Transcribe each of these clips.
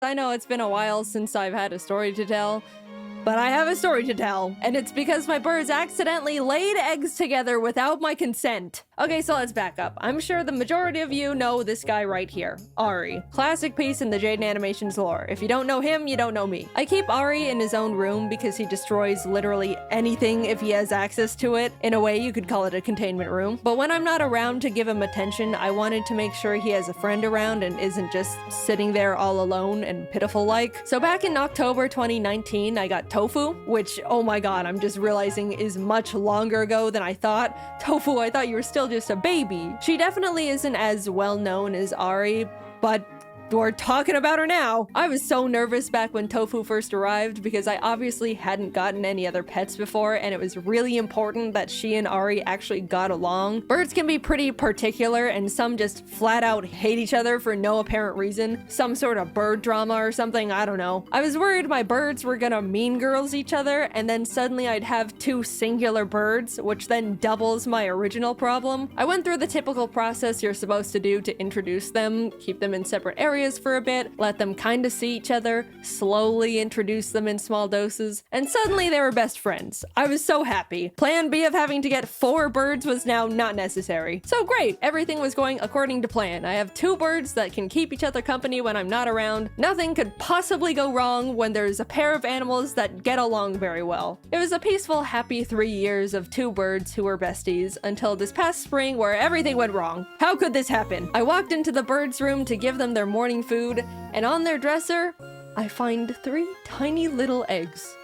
I know it's been a while since I've had a story to tell, but I have a story to tell, and it's because my birds accidentally laid eggs together without my consent. Okay, so let's back up. I'm sure the majority of you know this guy right here, Ari. Classic piece in the Jaiden Animations lore. If you don't know him, you don't know me. I keep Ari in his own room because he destroys literally anything if he has access to it. In a way, you could call it a containment room. But when I'm not around to give him attention, I wanted to make sure he has a friend around and isn't just sitting there all alone and pitiful-like. So back in October 2019, I got Tofu, which, oh my god, I'm just realizing is much longer ago than I thought. Tofu, I thought you were still just a baby. She definitely isn't as well known as Ari, but we're talking about her now. I was so nervous back when Tofu first arrived because I obviously hadn't gotten any other pets before, and it was really important that she and Ari actually got along. Birds can be pretty particular, and some just flat out hate each other for no apparent reason. Some sort of bird drama or something, I don't know. I was worried my birds were gonna mean girls each other, and then suddenly I'd have two singular birds, which then doubles my original problem. I went through the typical process you're supposed to do to introduce them, keep them in separate areas for a bit, let them kind of see each other, slowly introduce them in small doses, and suddenly they were best friends. I was so happy. Plan B of having to get 4 birds was now not necessary. So great, everything was going according to plan. I have 2 birds that can keep each other company when I'm not around. Nothing could possibly go wrong when there's a pair of animals that get along very well. It was a peaceful, happy 3 years of 2 birds who were besties until this past spring where everything went wrong. How could this happen? I walked into the birds' room to give them their morning food, and on their dresser, I find 3 tiny little eggs.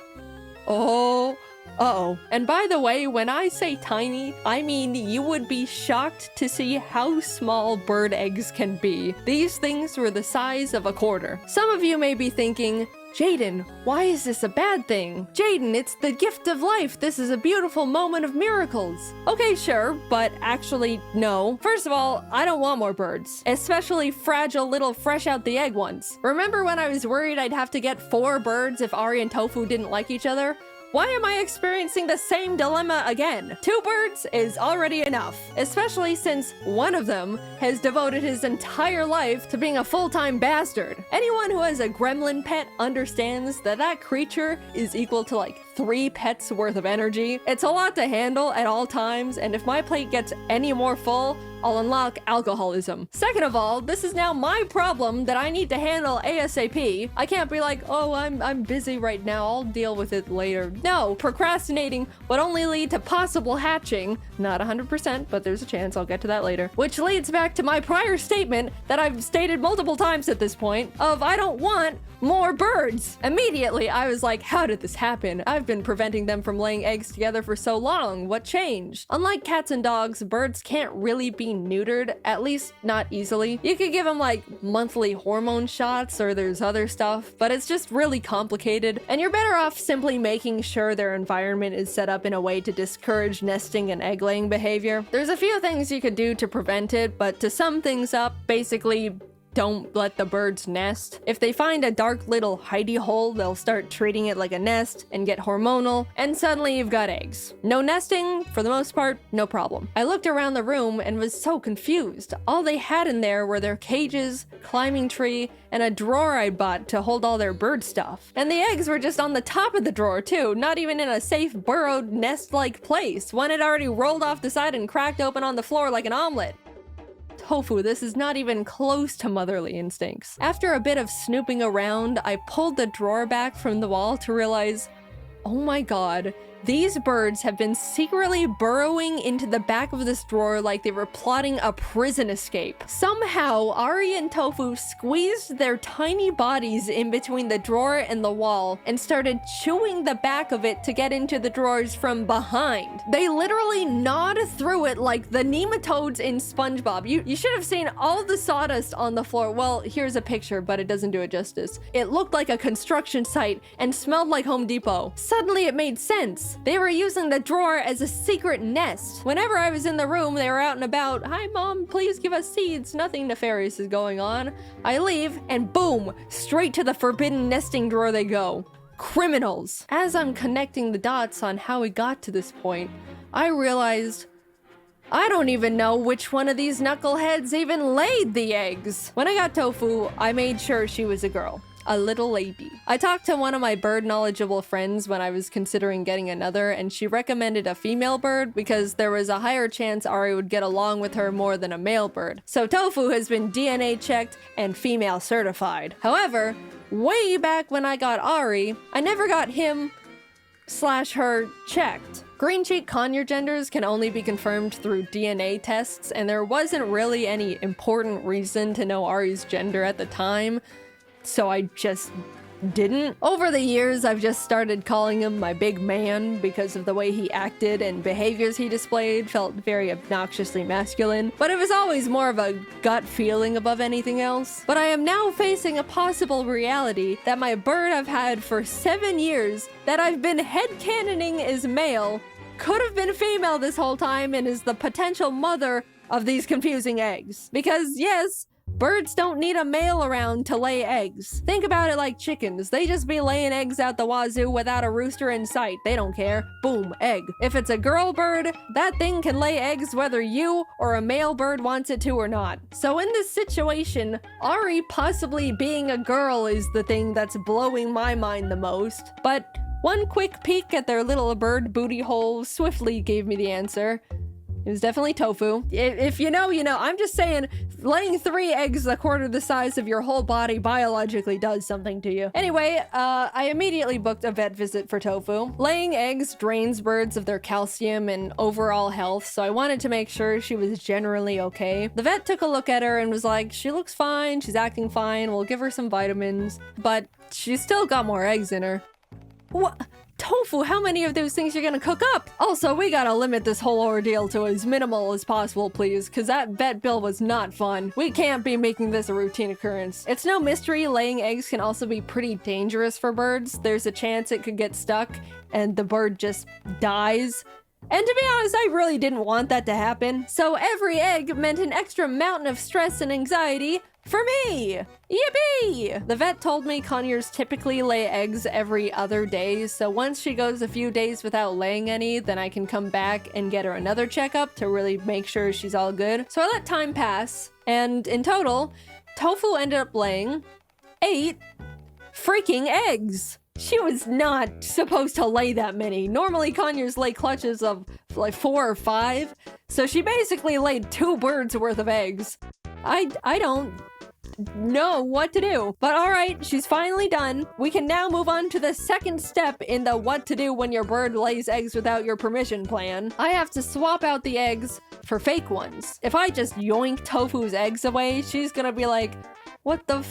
Oh, uh-oh. And by the way, when I say tiny, I mean you would be shocked to see how small bird eggs can be. These things were the size of a quarter. Some of you may be thinking, Jaiden, why is this a bad thing? Jaiden, it's the gift of life. This is a beautiful moment of miracles. Okay, sure, but actually, no. First of all, I don't want more birds, especially fragile little fresh out the egg ones. Remember when I was worried I'd have to get 4 birds if Ari and Tofu didn't like each other? Why am I experiencing the same dilemma again? 2 birds is already enough, especially since one of them has devoted his entire life to being a full-time bastard. Anyone who has a gremlin pet understands that that creature is equal to like 3 pets worth of energy. It's a lot to handle at all times, and if my plate gets any more full, I'll unlock alcoholism. Second of all, this is now my problem that I need to handle ASAP. I can't be like, oh, I'm busy right now, I'll deal with it later. No, procrastinating would only lead to possible hatching. Not 100%, but there's a chance, I'll get to that later. Which leads back to my prior statement that I've stated multiple times at this point of I don't want more birds. Immediately, I was like, how did this happen? I've been preventing them from laying eggs together for so long. What changed? Unlike cats and dogs, birds can't really be neutered, at least not easily. You could give them like monthly hormone shots or there's other stuff, but it's just really complicated, and you're better off simply making sure their environment is set up in a way to discourage nesting and egg-laying behavior. There's a few things you could do to prevent it, but to sum things up, basically, don't let the birds nest. If they find a dark little hidey hole, they'll start treating it like a nest and get hormonal, and suddenly you've got eggs. No nesting, for the most part, no problem. I looked around the room and was so confused. All they had in there were their cages, climbing tree, and a drawer I bought to hold all their bird stuff. And the eggs were just on the top of the drawer too, not even in a safe burrowed nest-like place. One had already rolled off the side and cracked open on the floor like an omelet. Tofu, this is not even close to motherly instincts. After a bit of snooping around, I pulled the drawer back from the wall to realize, oh my god, these birds have been secretly burrowing into the back of this drawer like they were plotting a prison escape. Somehow, Ari and Tofu squeezed their tiny bodies in between the drawer and the wall and started chewing the back of it to get into the drawers from behind. They literally gnawed through it like the nematodes in SpongeBob. You should have seen all the sawdust on the floor. Well, here's a picture, but it doesn't do it justice. It looked like a construction site and smelled like Home Depot. Suddenly it made sense. They were using the drawer as a secret nest. Whenever I was in the room, they were out and about. Hi, Mom, please give us seeds. Nothing nefarious is going on. I leave, and boom, straight to the forbidden nesting drawer they go. Criminals. As I'm connecting the dots on how we got to this point, I realized I don't even know which one of these knuckleheads even laid the eggs. When I got Tofu, I made sure she was a girl. a little lady. I talked to one of my bird knowledgeable friends when I was considering getting another, and she recommended a female bird because there was a higher chance Ari would get along with her more than a male bird. So Tofu has been DNA checked and female certified. However, way back when I got Ari, I never got him/her checked. Green cheek conure genders can only be confirmed through DNA tests, and there wasn't really any important reason to know Ari's gender at the time, so I just didn't. Over the years, I've just started calling him my big man because of the way he acted and behaviors he displayed felt very obnoxiously masculine, but it was always more of a gut feeling above anything else. But I am now facing a possible reality that my bird I've had for 7 years that I've been headcanoning is male could have been female this whole time and is the potential mother of these confusing eggs. Because yes, birds don't need a male around to lay eggs. Think about it like chickens. They just be laying eggs out the wazoo without a rooster in sight. They don't care. Boom, egg. If it's a girl bird, that thing can lay eggs whether you or a male bird wants it to or not. So in this situation, Ari possibly being a girl is the thing that's blowing my mind the most. But one quick peek at their little bird booty hole swiftly gave me the answer. It was definitely Tofu. If you know, you know. I'm just saying, laying 3 eggs a quarter the size of your whole body biologically does something to you. Anyway, I immediately booked a vet visit for Tofu. Laying eggs drains birds of their calcium and overall health, so I wanted to make sure she was generally okay. The vet took a look at her and was like, she looks fine, she's acting fine, we'll give her some vitamins, but she's still got more eggs in her. What? Tofu, how many of those things you're gonna cook up? Also, we gotta limit this whole ordeal to as minimal as possible, please, because that vet bill was not fun. We can't be making this a routine occurrence. It's no mystery laying eggs can also be pretty dangerous for birds. There's a chance it could get stuck and the bird just dies. And to be honest, I really didn't want that to happen. So every egg meant an extra mountain of stress and anxiety for me! Yippee! The vet told me conures typically lay eggs every other day, so once she goes a few days without laying any, then I can come back and get her another checkup to really make sure she's all good. So I let time pass, and in total, Tofu ended up laying 8 freaking eggs! She was not supposed to lay that many. Normally conures lay clutches of like 4 or 5, so she basically laid 2 birds worth of eggs. I don't know what to do. But alright, she's finally done. We can now move on to the second step in the what to do when your bird lays eggs without your permission plan. I have to swap out the eggs for fake ones. If I just yoink Tofu's eggs away, she's gonna be like, what the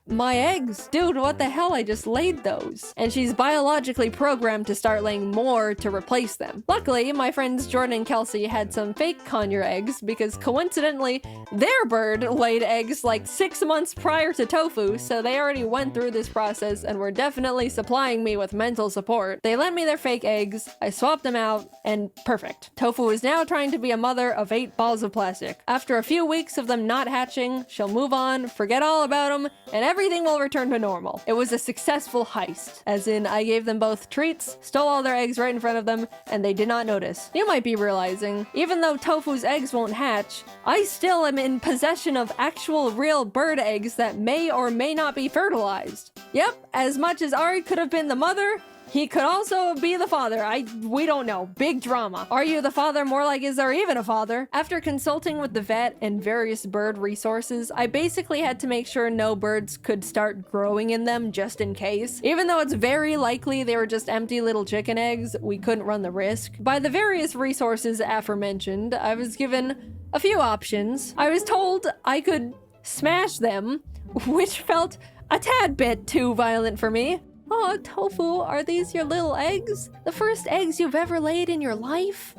my eggs? Dude, what the hell? I just laid those. And she's biologically programmed to start laying more to replace them. Luckily, my friends Jordan and Kelsey had some fake conure eggs because coincidentally, their bird laid eggs like 6 months prior to Tofu, so they already went through this process and were definitely supplying me with mental support. They lent me their fake eggs, I swapped them out, and perfect. Tofu is now trying to be a mother of 8 balls of plastic. After a few weeks of them not hatching, she'll move on, forget all about them, and everything will return to normal. It was a successful heist, as in I gave them both treats, stole all their eggs right in front of them, and they did not notice. You might be realizing, even though Tofu's eggs won't hatch, I still am in possession of actual real bird eggs that may or may not be fertilized. Yep, as much as Ari could have been the mother, he could also be the father. We don't know. Big drama. Are you the father? More like, is there even a father? After consulting with the vet and various bird resources, I basically had to make sure no birds could start growing in them just in case. Even though it's very likely they were just empty little chicken eggs, we couldn't run the risk. By the various resources aforementioned, I was given a few options. I was told I could smash them, which felt a tad bit too violent for me. Oh, Tofu, are these your little eggs? The first eggs you've ever laid in your life?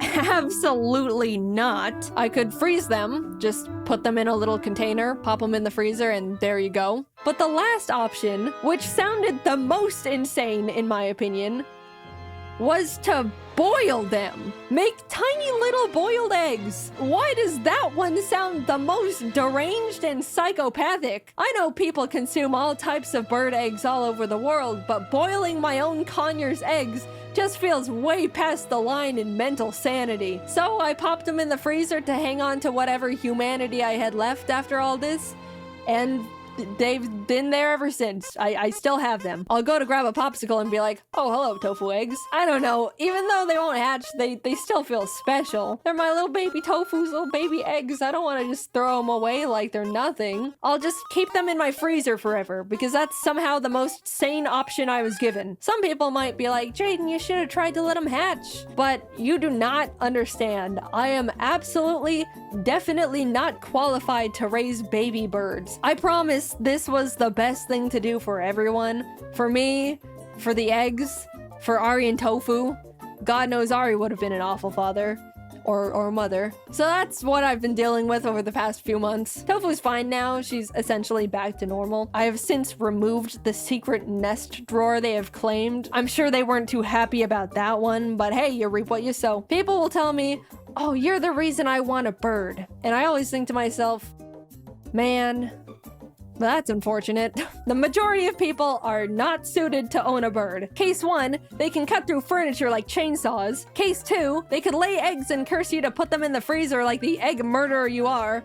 Absolutely not. I could freeze them, just put them in a little container, pop them in the freezer, and there you go. But the last option, which sounded the most insane in my opinion, was to boil them. Make tiny little boiled eggs. Why does that one sound the most deranged and psychopathic? I know people consume all types of bird eggs all over the world, but boiling my own conure's eggs just feels way past the line in mental sanity. So I popped them in the freezer to hang on to whatever humanity I had left after all this, and they've been there ever since. I still have them. I'll go to grab a popsicle and be like, oh, hello, tofu eggs. I don't know. Even though they won't hatch, they still feel special. They're my little baby tofus, little baby eggs. I don't want to just throw them away like they're nothing. I'll just keep them in my freezer forever because that's somehow the most sane option I was given. Some people might be like, Jaiden, you should have tried to let them hatch. But you do not understand. I am absolutely, definitely not qualified to raise baby birds. I promise this was the best thing to do for everyone. For me, for the eggs, for Ari and Tofu. God knows Ari would have been an awful father. Or mother. So that's what I've been dealing with over the past few months. Tofu's fine now. She's essentially back to normal. I have since removed the secret nest drawer they have claimed. I'm sure they weren't too happy about that one, but hey, you reap what you sow. People will tell me, oh, you're the reason I want a bird. And I always think to myself, man, that's unfortunate. The majority of people are not suited to own a bird. Case 1, they can cut through furniture like chainsaws. Case 2, they could lay eggs and curse you to put them in the freezer like the egg murderer you are.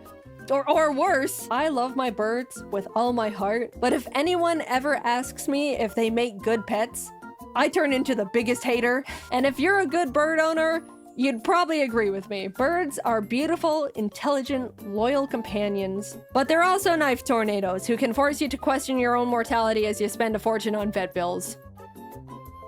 Or worse. I love my birds with all my heart, but if anyone ever asks me if they make good pets, I turn into the biggest hater. And if you're a good bird owner, you'd probably agree with me. Birds are beautiful, intelligent, loyal companions. But they're also knife tornadoes who can force you to question your own mortality as you spend a fortune on vet bills.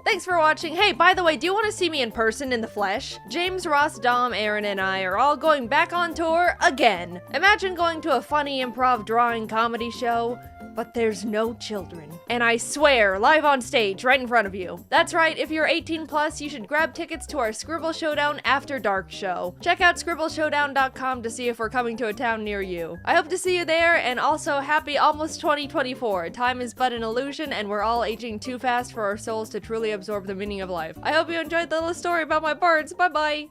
Thanks for watching. Hey, by the way, do you want to see me in person in the flesh? James, Ross, Dom, Aaron, and I are all going back on tour again. Imagine going to a funny improv drawing comedy show, but there's no children. And I swear, live on stage, right in front of you. That's right, if you're 18 plus, you should grab tickets to our Scribble Showdown After Dark show. Check out scribbleshowdown.com to see if we're coming to a town near you. I hope to see you there, and also happy almost 2024. Time is but an illusion, and we're all aging too fast for our souls to truly absorb the meaning of life. I hope you enjoyed the little story about my birds. Bye-bye!